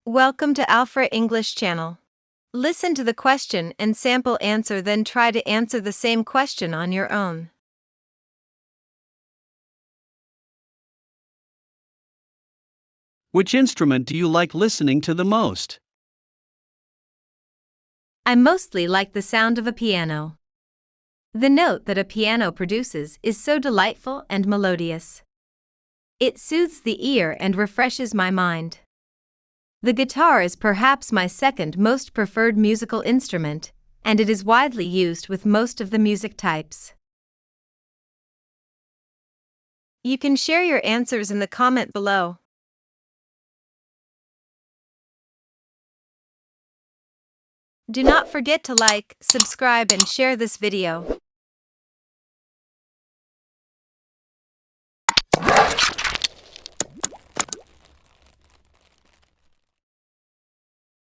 Welcome to Alfra English channel. Listen to the question and sample answer, then try to answer the same question on your own. Which instrument do you like listening to the most? I mostly like the sound of a piano. The note that a piano produces is so delightful and melodious. It soothes the ear and refreshes my mind. The guitar is perhaps my second most preferred musical instrument, and it is widely used with most of the music types. You can share your answers in the comment below. Do not forget to like, subscribe and share this video.